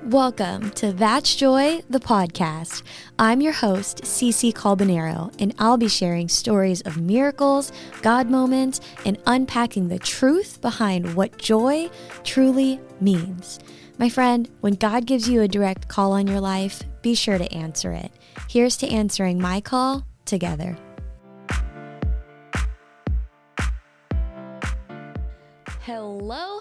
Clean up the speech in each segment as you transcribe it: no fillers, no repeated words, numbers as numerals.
Welcome to That's Joy, the podcast. I'm your host, Cece Calbanero, and I'll be sharing stories of miracles, God moments, and unpacking the truth behind what joy truly means. My friend, when God gives you a direct call on your life, be sure to answer it. Here's to answering my call together.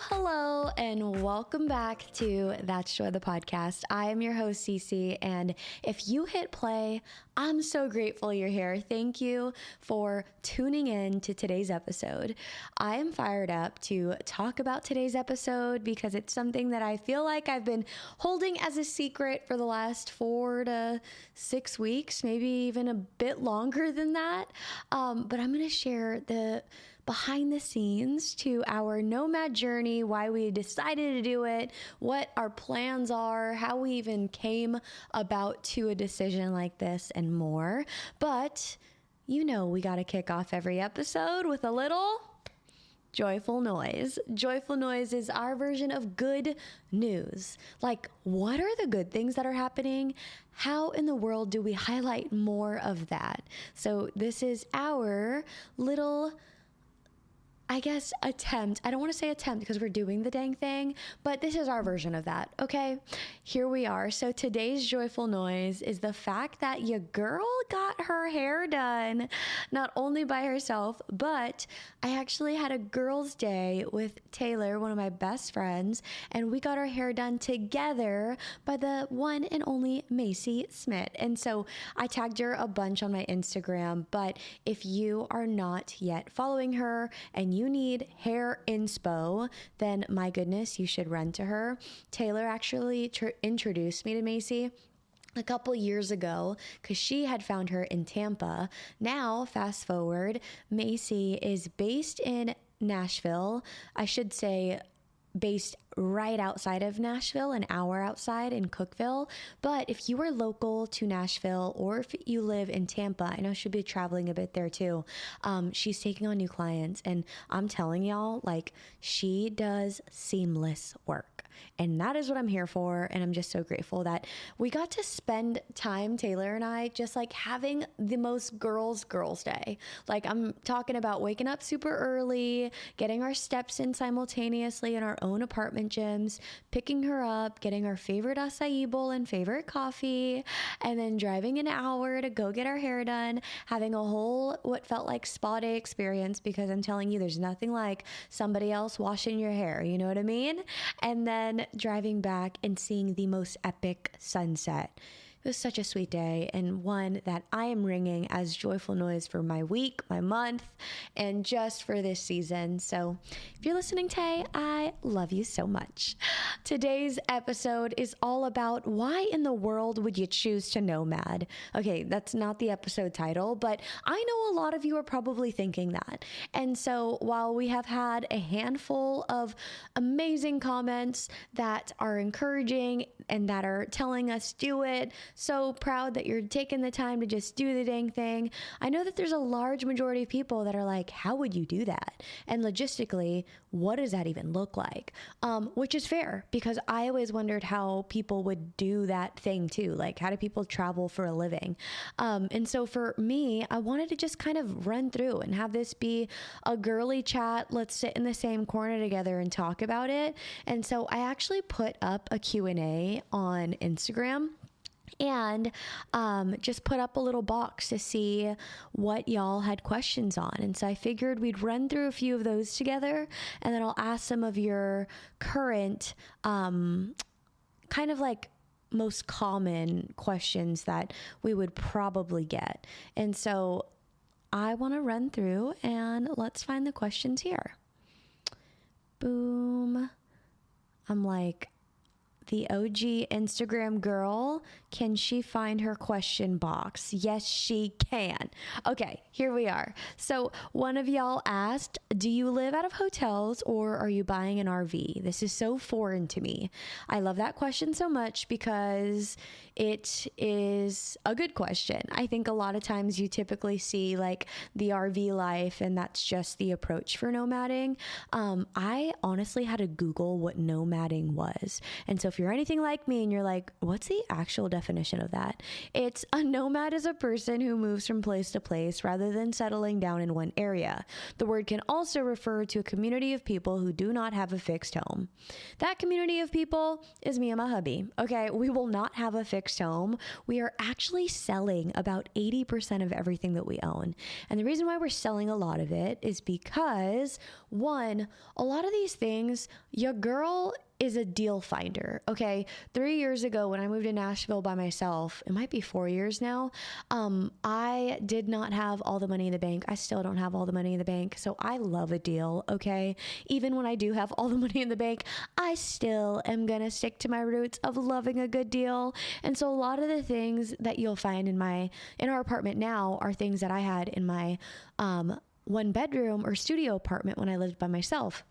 Hello, and welcome back to That's Joy, the podcast. I am your host, Cece, and if you hit play, I'm so grateful you're here. Thank you for tuning in to today's episode. I am fired up to talk about today's episode because it's something that I feel like I've been holding as a secret for the last 4 to 6 weeks, maybe even a bit longer than that. But I'm going to share the behind the scenes to our Nomad journey, why we decided to do it, what our plans are, how we even came about to a decision like this, and more. But you know, we got to kick off every episode with a little joyful noise. Joyful noise is our version of good news. Like, what are the good things that are happening? How in the world do we highlight more of that? So this is our little, I guess, attempt. I don't want to say attempt because we're doing the dang thing, but this is our version of that. Okay, here we are. So today's joyful noise is the fact that your girl got her hair done, not only by herself, but I actually had a girls' day with Taylor, one of my best friends, and we got our hair done together by the one and only Macy Smith. And so I tagged her a bunch on my Instagram, but if you are not yet following her and you need hair inspo, then my goodness, you should run to her. Taylor actually introduced me to Macy a couple years ago because she had found her in Tampa. Now, fast forward, Macy is based in Nashville. I should say based right outside of Nashville, an hour outside in Cookeville. But if you are local to Nashville or if you live in Tampa, I know she'll be traveling a bit there too. She's taking on new clients, and I'm telling y'all, like, she does seamless work. And that is what I'm here for. And I'm just so grateful that we got to spend time, Taylor and I, just like having the most girls day. Like, I'm talking about waking up super early, getting our steps in simultaneously in our own apartment gyms, picking her up, getting our favorite acai bowl and favorite coffee, and then driving an hour to go get our hair done, having a whole what felt like spa day experience, because I'm telling you, there's nothing like somebody else washing your hair, you know what I mean? And then driving back and seeing the most epic sunset. It was such a sweet day, and one that I am ringing as joyful noise for my week, my month, and just for this season. So if you're listening, Tay, I love you so much. Today's episode is all about why in the world would you choose to nomad? Okay, that's not the episode title, but I know a lot of you are probably thinking that. And so while we have had a handful of amazing comments that are encouraging and that are telling us do it, so proud that you're taking the time to just do the dang thing, I know that there's a large majority of people that are like, how would you do that? And logistically, what does that even look like? Which is fair, because I always wondered how people would do that thing too. Like, how do people travel for a living? And so for me, I wanted to just kind of run through and have this be a girly chat. Let's sit in the same corner together and talk about it. And so I actually put up a Q&A on Instagram and just put up a little box to see what y'all had questions on. And so I figured we'd run through a few of those together, and then I'll ask some of your current kind of like most common questions that we would probably get. And so I want to run through, and let's find the questions here. Boom. I'm like, the OG Instagram girl, can she find her question box? Yes, she can. Okay, here we are. So one of y'all asked, do you live out of hotels or are you buying an RV? This is so foreign to me. I love that question so much because it is a good question. I think a lot of times you typically see like the RV life, and that's just the approach for nomading. I honestly had to Google what nomading was. And so if you're anything like me and you're like, what's the actual definition of that? It's a nomad is a person who moves from place to place rather than settling down in one area. The word can also refer to a community of people who do not have a fixed home. That community of people is me and my hubby. Okay, we will not have a fixed home. We are actually selling about 80% of everything that we own. And the reason why we're selling a lot of it is because, one, a lot of these things, your girl is a deal finder. Okay. 3 years ago when I moved to Nashville by myself, it might be 4 years now. I did not have all the money in the bank. I still don't have all the money in the bank. So I love a deal. Okay. Even when I do have all the money in the bank, I still am going to stick to my roots of loving a good deal. And so a lot of the things that you'll find in our apartment now are things that I had in my, 1-bedroom or studio apartment when I lived by myself.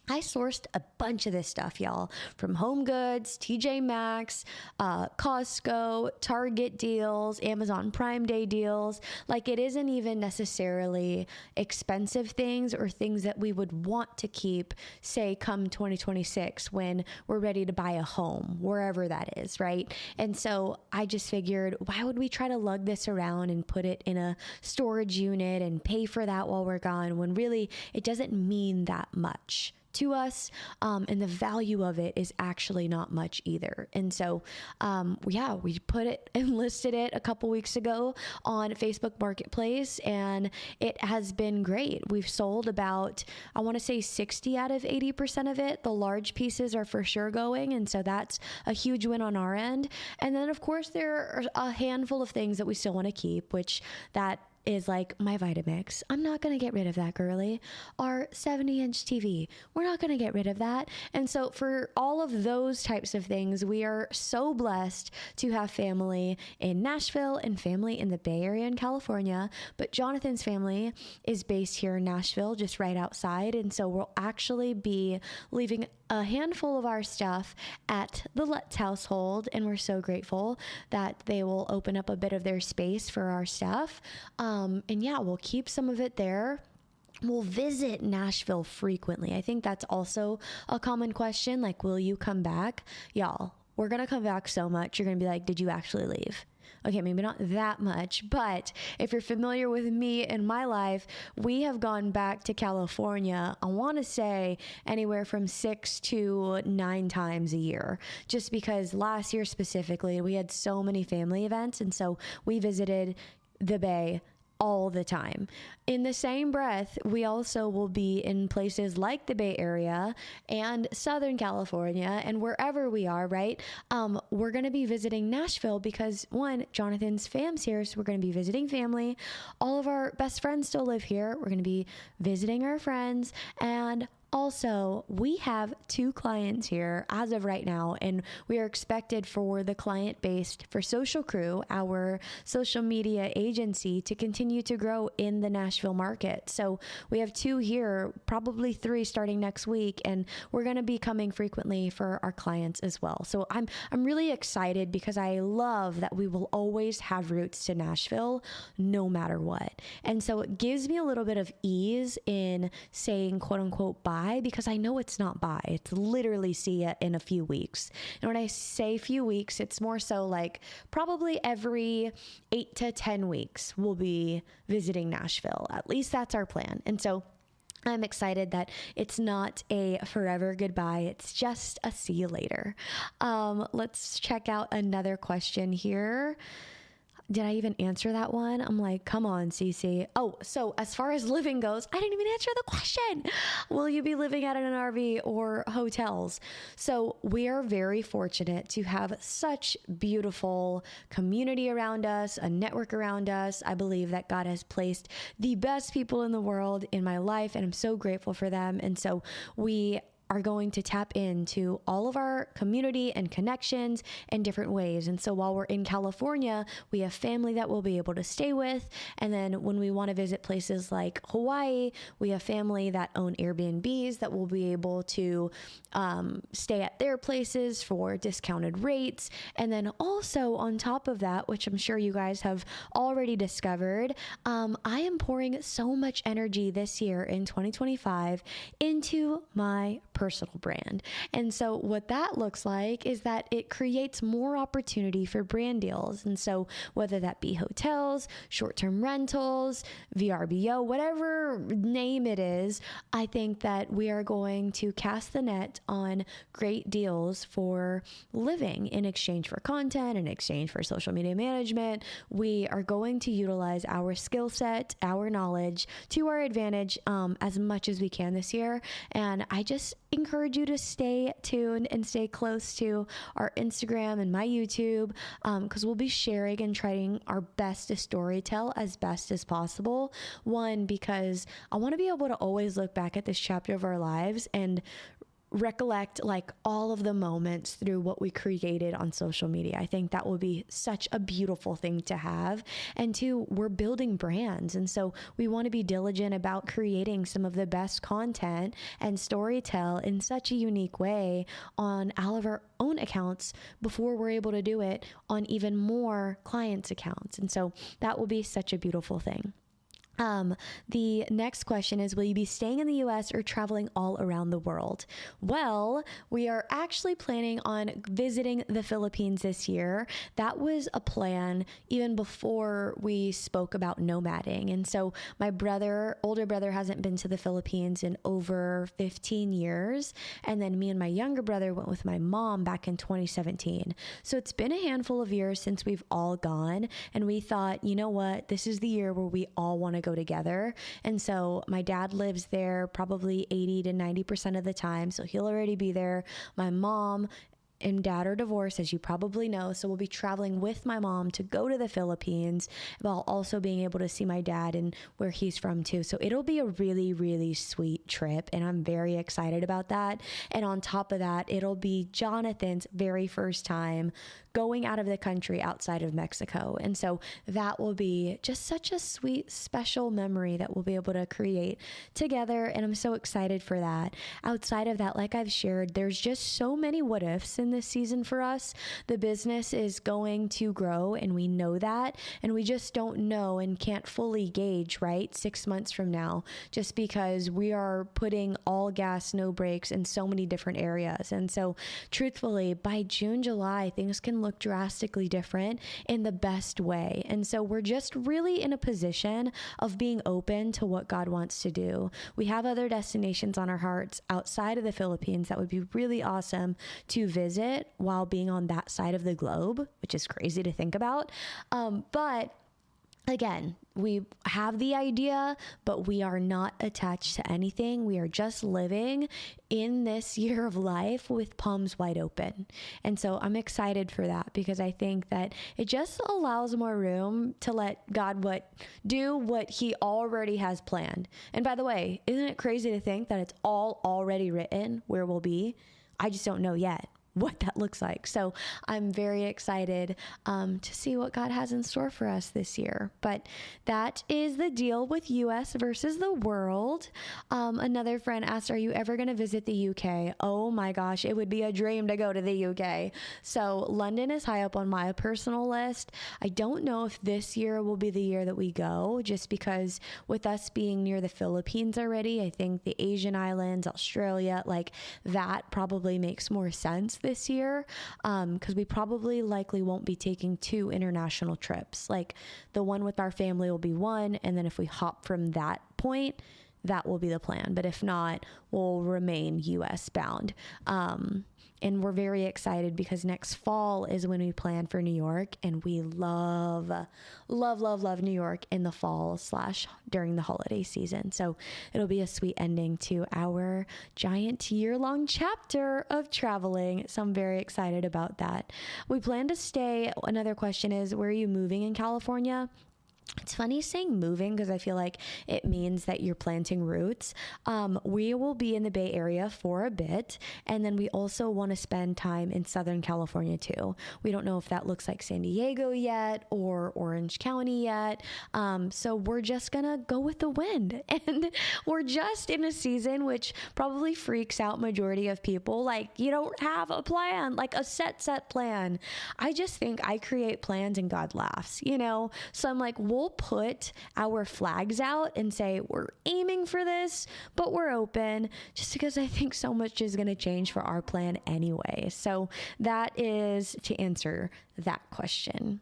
I sourced a bunch of this stuff, y'all, from Home Goods, TJ Maxx, Costco, Target deals, Amazon Prime Day deals. Like, it isn't even necessarily expensive things or things that we would want to keep, say, come 2026 when we're ready to buy a home, wherever that is, right? And so I just figured, why would we try to lug this around and put it in a storage unit and pay for that while we're gone, when really it doesn't mean that much to us, and the value of it is actually not much either. And so, we enlisted it a couple weeks ago on Facebook Marketplace, and it has been great. We've sold about, I want to say 60 out of 80% of it. The large pieces are for sure going, and so that's a huge win on our end. And then, of course, there are a handful of things that we still want to keep, which that is like my Vitamix. I'm not going to get rid of that, girly. Our 70-inch TV, we're not going to get rid of that. And so for all of those types of things, we are so blessed to have family in Nashville and family in the Bay Area in California. But Jonathan's family is based here in Nashville, just right outside. And so we'll actually be leaving a handful of our stuff at the Lutz household, and we're so grateful that they will open up a bit of their space for our stuff. We'll keep some of it there. We'll visit Nashville frequently. I think that's also a common question. Like, will you come back? Y'all, we're going to come back so much. You're going to be like, did you actually leave? Okay, maybe not that much, but if you're familiar with me and my life, we have gone back to California, I want to say anywhere from 6 to 9 times a year, just because last year specifically, we had so many family events. And so we visited the Bay all the time. In the same breath, we also will be in places like the Bay Area and Southern California and wherever we are, right? We're going to be visiting Nashville because, one, Jonathan's fam's here, so we're going to be visiting family. All of our best friends still live here. We're going to be visiting our friends, and also, we have 2 clients here as of right now, and we are expected for the client base for Social Crew, our social media agency, to continue to grow in the Nashville market. So we have 2 here, probably 3 starting next week, and we're going to be coming frequently for our clients as well. So I'm really excited because I love that we will always have roots to Nashville no matter what. And so it gives me a little bit of ease in saying, quote unquote, bye, because I know it's not bye. It's literally see ya in a few weeks. And when I say few weeks, it's more so like probably every 8 to 10 weeks we'll be visiting Nashville. At least that's our plan. And so I'm excited that it's not a forever goodbye. It's just a see you later. Let's check out another question here. Did I even answer that one? I'm like, come on, Cece. Oh, so as far as living goes, I didn't even answer the question. Will you be living out in an RV or hotels? So we are very fortunate to have such beautiful community around us, a network around us. I believe that God has placed the best people in the world in my life, and I'm so grateful for them. And so we are going to tap into all of our community and connections in different ways. And so while we're in California, we have family that we'll be able to stay with. And then when we want to visit places like Hawaii, we have family that own Airbnbs that will be able to stay at their places for discounted rates. And then also on top of that, which I'm sure you guys have already discovered, I am pouring so much energy this year in 2025 into my personal brand. And so what that looks like is that it creates more opportunity for brand deals. And so whether that be hotels, short-term rentals, VRBO, whatever name it is, I think that we are going to cast the net on great deals for living in exchange for content, in exchange for social media management. We are going to utilize our skill set, our knowledge to our advantage as much as we can this year. And I just encourage you to stay tuned and stay close to our Instagram and my YouTube, because we'll be sharing and trying our best to storytell as best as possible. One, because I want to be able to always look back at this chapter of our lives and recollect like all of the moments through what we created on social media. I think that will be such a beautiful thing to have. And two, we're building brands. And so we want to be diligent about creating some of the best content and storytell in such a unique way on all of our own accounts before we're able to do it on even more clients' accounts. And so that will be such a beautiful thing. The next question is, will you be staying in the US or traveling all around the world? Well, we are actually planning on visiting the Philippines this year. That was a plan even before we spoke about nomading. And so my older brother hasn't been to the Philippines in over 15 years. And then me and my younger brother went with my mom back in 2017. So it's been a handful of years since we've all gone. And we thought, you know what, this is the year where we all want to go together. And so my dad lives there probably 80 to 90% of the time. So he'll already be there. My mom and dad are divorced, as you probably know. So we'll be traveling with my mom to go to the Philippines while also being able to see my dad and where he's from too. So it'll be a really, really sweet trip. And I'm very excited about that. And on top of that, it'll be Jonathan's very first time going out of the country outside of Mexico. And so that will be just such a sweet, special memory that we'll be able to create together. And I'm so excited for that. Outside of that, like I've shared, there's just so many what ifs in this season for us. The business is going to grow, and we know that. And we just don't know and can't fully gauge, right? 6 months from now, just because we are putting all gas, no brakes in so many different areas. And so truthfully, by June, July, things can look drastically different in the best way. And so we're just really in a position of being open to what God wants to do. We have other destinations on our hearts outside of the Philippines that would be really awesome to visit while being on that side of the globe, which is crazy to think about. But again, we have the idea, but we are not attached to anything. We are just living in this year of life with palms wide open. And so I'm excited for that, because I think that it just allows more room to let God do what he already has planned. And by the way, isn't it crazy to think that it's all already written where we'll be? I just don't know yet what that looks like. So I'm very excited to see what God has in store for us this year. But that is the deal with US versus the world. Another friend asked, are you ever going to visit the UK? Oh my gosh, it would be a dream to go to the UK. So London is high up on my personal list. I don't know if this year will be the year that we go, just because with us being near the Philippines already, I think the Asian islands, Australia, like that probably makes more sense this year, because we probably likely won't be taking 2 international trips. Like the one with our family will be one, and then if we hop from that point, that will be the plan. But if not, we'll remain US bound. And we're very excited because next fall is when we plan for New York, and we love New York in the fall / during the holiday season. So it'll be a sweet ending to our giant year-long chapter of traveling. So I'm very excited about that. We plan to stay. Another question is, where are you moving in California? It's funny saying moving, because I feel like it means that you're planting roots. We will be in the Bay Area for a bit, and then we also want to spend time in Southern California too. We don't know if that looks like San Diego yet or Orange County yet. So we're just gonna go with the wind, and we're just in a season which probably freaks out majority of people. Like, you don't have a plan, like a set plan. I just think I create plans and God laughs, you know? So I'm like, we'll put our flags out and say, we're aiming for this, but we're open, just because I think so much is going to change for our plan anyway. So that is to answer that question.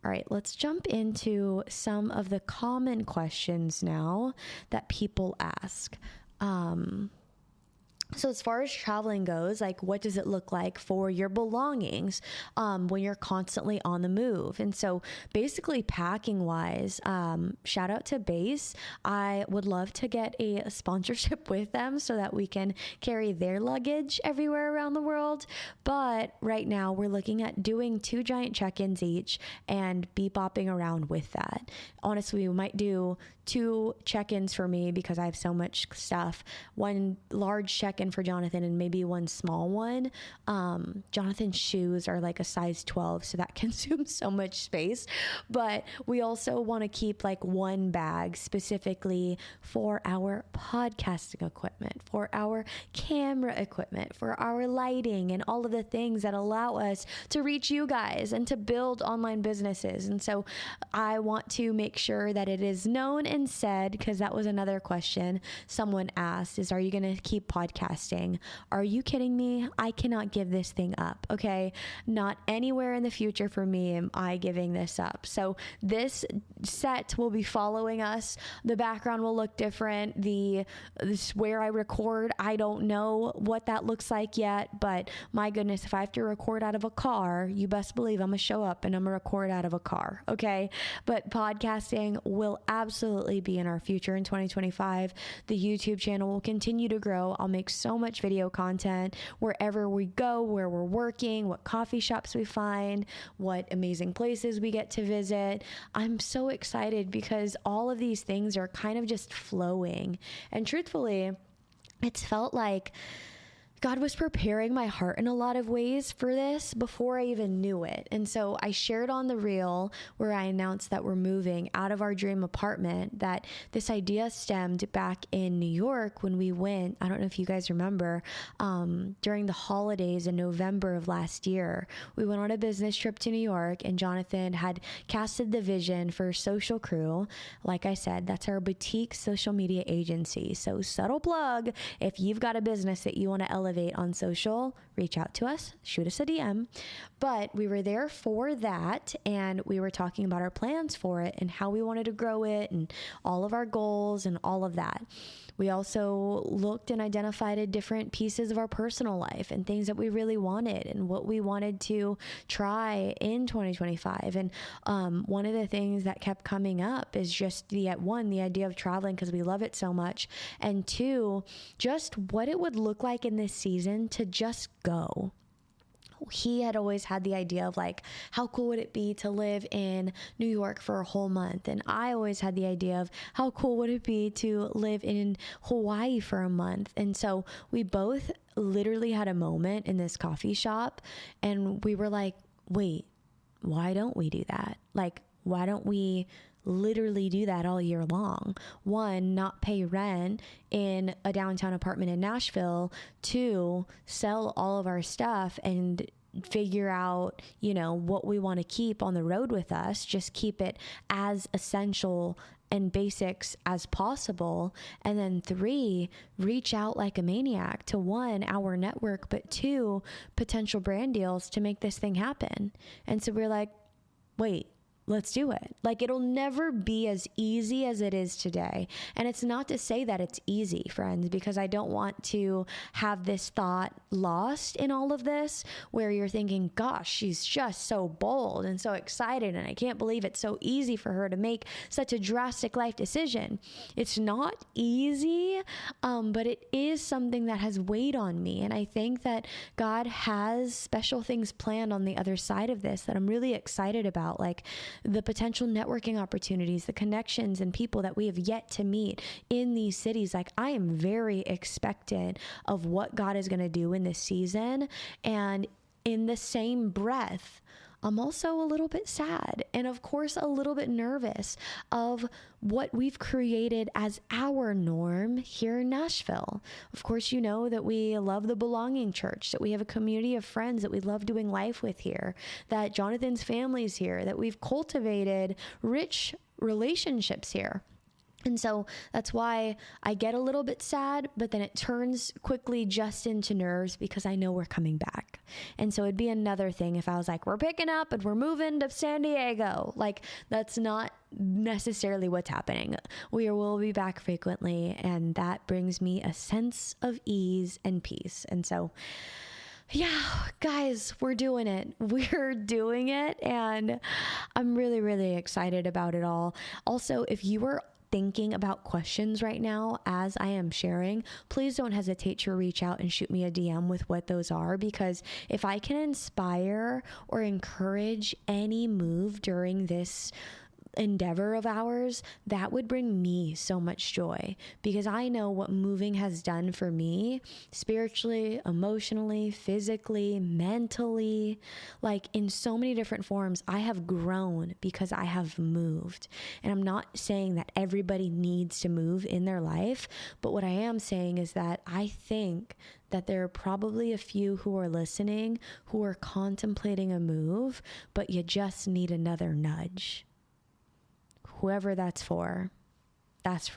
All right, let's jump into some of the common questions now that people ask. So as far as traveling goes, like, what does it look like for your belongings when you're constantly on the move? And so basically packing wise, shout out to Base. I would love to get a sponsorship with them so that we can carry their luggage everywhere around the world. But right now we're looking at doing 2 giant check-ins each and bopping around with that. Honestly, we might do 2 check-ins for me because I have so much stuff. 1 large check-in for Jonathan and maybe 1 small one. Jonathan's shoes are like a size 12, so that consumes so much space. But we also want to keep like 1 bag specifically for our podcasting equipment, for our camera equipment, for our lighting, and all of the things that allow us to reach you guys and to build online businesses. And so I want to make sure that it is known and said, because that was another question someone asked, is, are you going to keep podcasting? Are you kidding me? I cannot give this thing up. Okay. Not anywhere in the future for me am I giving this up. So this set will be following us. The background will look different. This where I record, I don't know what that looks like yet, but my goodness, if I have to record out of a car, you best believe I'm gonna show up and I'm gonna record out of a car. Okay. But podcasting will absolutely be in our future in 2025. The YouTube channel will continue to grow. I'll make so much video content wherever we go, where we're working, what coffee shops we find, what amazing places we get to visit. I'm so excited because all of these things are kind of just flowing. And truthfully, it's felt like God was preparing my heart in a lot of ways for this before I even knew it. And so I shared on the reel where I announced that we're moving out of our dream apartment, that this idea stemmed back in New York when we went, I don't know if you guys remember, during the holidays in November of last year. We went on a business trip to New York, and Jonathan had casted the vision for Social Crew. Like I said, that's our boutique social media agency. So subtle plug, if you've got a business that you want to elevate on social, reach out to us, shoot us a DM. But we were there for that, and we were talking about our plans for it and how we wanted to grow it and all of our goals and all of that. We also looked and identified different pieces of our personal life and things that we really wanted and what we wanted to try in 2025. And one of the things that kept coming up is just the idea of traveling because we love it so much. And 2, just what it would look like in this season to just go. He had always had the idea of like, how cool would it be to live in New York for a whole month? And I always had the idea of how cool would it be to live in Hawaii for a month? And so we both literally had a moment in this coffee shop, and we were like, wait, why don't we do that? Like, why don't we literally do that all year long? 1, not pay rent in a downtown apartment in Nashville. 2, sell all of our stuff and figure out, what we want to keep on the road with us. Just keep it as essential and basics as possible. And then 3, reach out like a maniac to 1, our network, but 2, potential brand deals to make this thing happen. And so we're like, wait, let's do it. Like, it'll never be as easy as it is today. And it's not to say that it's easy, friends, because I don't want to have this thought lost in all of this where you're thinking, gosh, she's just so bold and so excited, and I can't believe it's so easy for her to make such a drastic life decision. It's not easy, but it is something that has weighed on me. And I think that God has special things planned on the other side of this that I'm really excited about. Like, the potential networking opportunities, the connections and people that we have yet to meet in these cities. Like, I am very expectant of what God is going to do in this season. And in the same breath, I'm also a little bit sad and, of course, a little bit nervous of what we've created as our norm here in Nashville. Of course, you know that we love the Belonging Church, that we have a community of friends that we love doing life with here, that Jonathan's family's here, that we've cultivated rich relationships here. And so that's why I get a little bit sad, but then it turns quickly just into nerves because I know we're coming back. And so it'd be another thing if I was like, we're picking up and we're moving to San Diego. Like, that's not necessarily what's happening. We will be back frequently, and that brings me a sense of ease and peace. And so, yeah, guys, we're doing it. We're doing it. And I'm really, really excited about it all. Also, if you are thinking about questions right now as I am sharing, please don't hesitate to reach out and shoot me a DM with what those are, because if I can inspire or encourage any move during this endeavor of ours, that would bring me so much joy, because I know what moving has done for me spiritually, emotionally, physically, mentally, like in so many different forms. I have grown because I have moved. And I'm not saying that everybody needs to move in their life, but what I am saying is that I think that there are probably a few who are listening who are contemplating a move, but you just need another nudge. Whoever that's for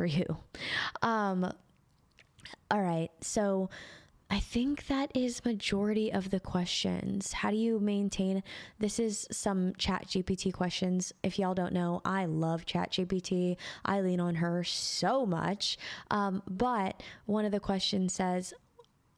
you. All right. So I think that is majority of the questions. How do you maintain? This is some ChatGPT questions. If y'all don't know, I love ChatGPT. I lean on her so much. But one of the questions says,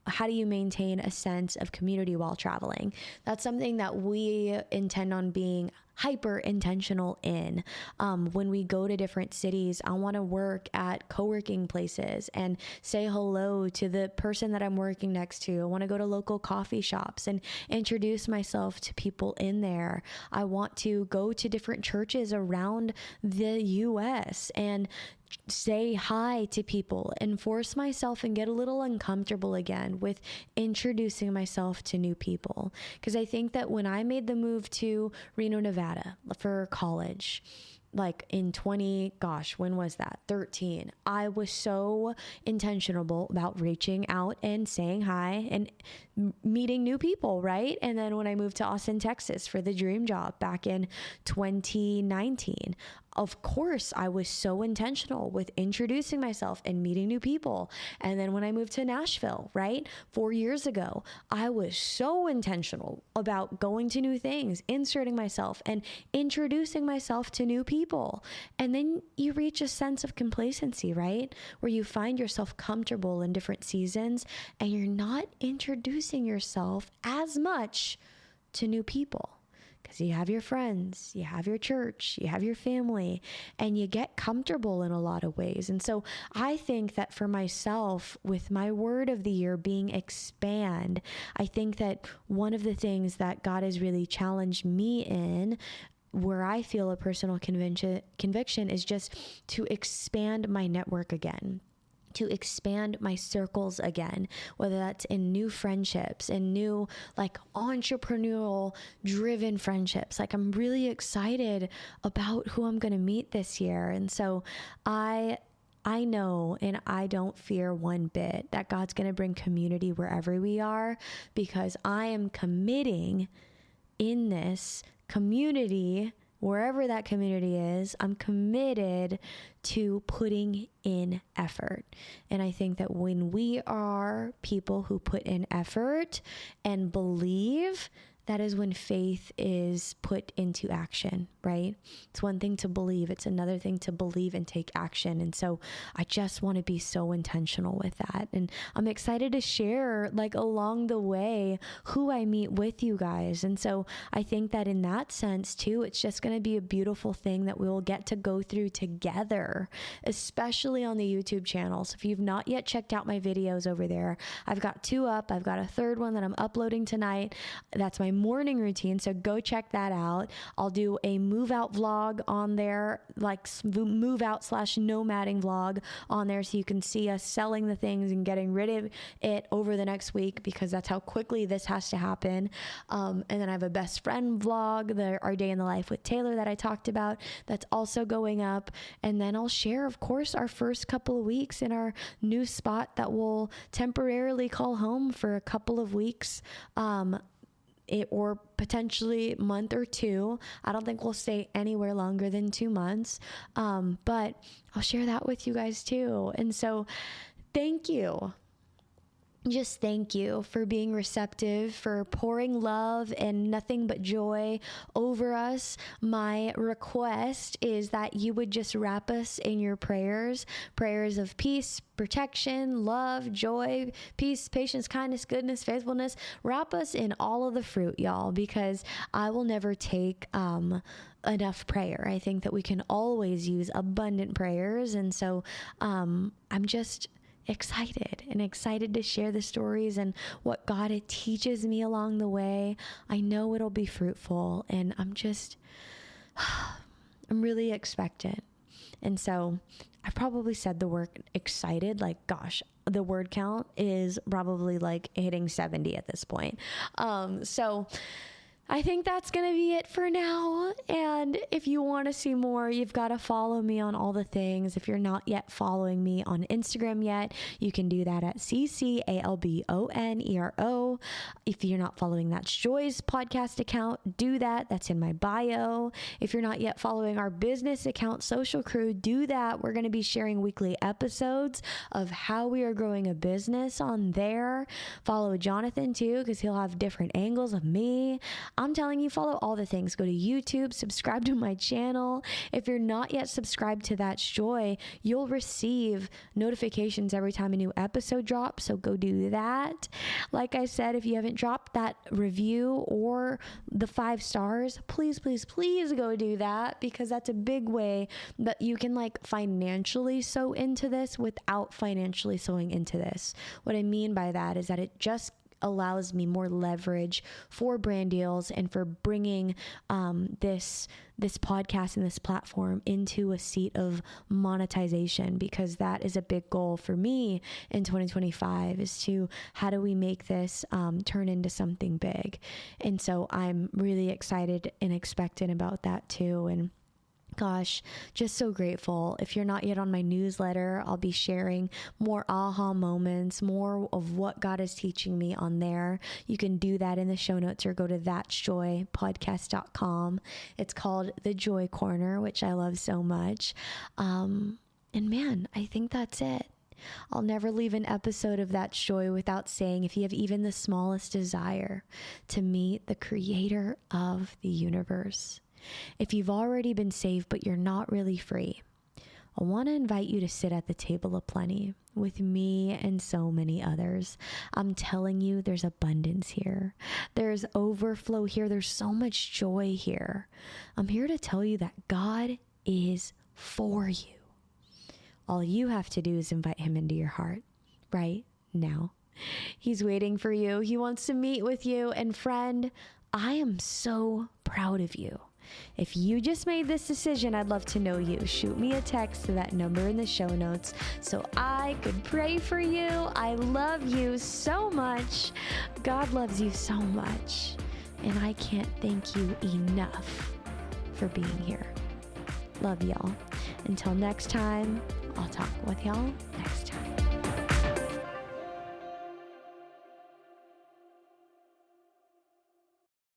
how do you maintain a sense of community while traveling? That's something that we intend on being hyper intentional in. When we go to different cities, I want to work at co-working places and say hello to the person that I'm working next to. I want to go to local coffee shops and introduce myself to people in there. I want to go to different churches around the US and say hi to people and force myself and get a little uncomfortable again with introducing myself to new people. Because I think that when I made the move to Reno, Nevada for college, like in when was that? 13. I was so intentional about reaching out and saying hi and meeting new people, right? And then when I moved to Austin, Texas for the dream job back in 2019, of course, I was so intentional with introducing myself and meeting new people. And then when I moved to Nashville, right, 4 years ago, I was so intentional about going to new things, inserting myself and introducing myself to new people. And then you reach a sense of complacency, right, where you find yourself comfortable in different seasons and you're not introducing yourself as much to new people. Because you have your friends, you have your church, you have your family, and you get comfortable in a lot of ways. And so I think that for myself, with my word of the year being expand, I think that one of the things that God has really challenged me in, where I feel a personal conviction is just to expand my network again, to expand my circles again, whether that's in new friendships and new like entrepreneurial driven friendships. Like, I'm really excited about who I'm going to meet this year. And so I know, and I don't fear one bit that God's going to bring community wherever we are, because I am committing in this community, wherever that community is, I'm committed to putting in effort. And I think that when we are people who put in effort and believe, that is when faith is put into action, right? It's one thing to believe. It's another thing to believe and take action. And so I just want to be so intentional with that. And I'm excited to share, like, along the way who I meet with you guys. And so I think that in that sense too, it's just going to be a beautiful thing that we will get to go through together, especially on the YouTube channel. So if you've not yet checked out my videos over there, I've got 2 up. I've got a 3rd one that I'm uploading tonight. That's my morning routine, so go check that out. I'll do a move out vlog on there, like move out / nomading vlog on there, so you can see us selling the things and getting rid of it over the next week, because that's how quickly this has to happen. And then I have a best friend vlog, our day in the life with Taylor that I talked about, that's also going up. And then I'll share, of course, our first couple of weeks in our new spot that we'll temporarily call home for a couple of weeks. or potentially month or two. I don't think we'll stay anywhere longer than 2 months. But I'll share that with you guys too. And so thank you. Just thank you for being receptive, for pouring love and nothing but joy over us. My request is that you would just wrap us in your prayers of peace, protection, love, joy, peace, patience, kindness, goodness, faithfulness. Wrap us in all of the fruit, y'all, because I will never take enough prayer. I think that we can always use abundant prayers. And so I'm just excited to share the stories and what God teaches me along the way. I know it'll be fruitful, and I'm really expectant. And so I probably said the word excited, like, gosh, the word count is probably like hitting 70 at this point. So I think that's going to be it for now. And if you want to see more, you've got to follow me on all the things. If you're not yet following me on Instagram yet, you can do that at CCALBONERO. If you're not following That's Joy's podcast account, do that. That's in my bio. If you're not yet following our business account, Social Crew, do that. We're going to be sharing weekly episodes of how we are growing a business on there. Follow Jonathan too, because he'll have different angles of me. I'm telling you, follow all the things. Go to YouTube, subscribe to my channel. If you're not yet subscribed to That's Joy, you'll receive notifications every time a new episode drops. So go do that. Like I said, if you haven't dropped that review or the 5 stars, please go do that, because that's a big way that you can financially sow into this without financially sowing into this. What I mean by that is that it just allows me more leverage for brand deals and for bringing this podcast and this platform into a seat of monetization, because that is a big goal for me in 2025, is to how do we make this turn into something big. And so I'm really excited and expectant about that too. And gosh, just so grateful. If you're not yet on my newsletter, I'll be sharing more aha moments, more of what God is teaching me on there. You can do that in the show notes, or go to that'sjoypodcast.com. It's called The Joy Corner, which I love so much. And man, I think that's it. I'll never leave an episode of That's Joy without saying, if you have even the smallest desire to meet the creator of the universe, if you've already been saved but you're not really free, I want to invite you to sit at the table of plenty with me and so many others. I'm telling you, there's abundance here. There's overflow here. There's so much joy here. I'm here to tell you that God is for you. All you have to do is invite him into your heart right now. He's waiting for you. He wants to meet with you. And friend, I am so proud of you. If you just made this decision, I'd love to know you. Shoot me a text to that number in the show notes so I could pray for you. I love you so much. God loves you so much. And I can't thank you enough for being here. Love y'all. Until next time, I'll talk with y'all next time.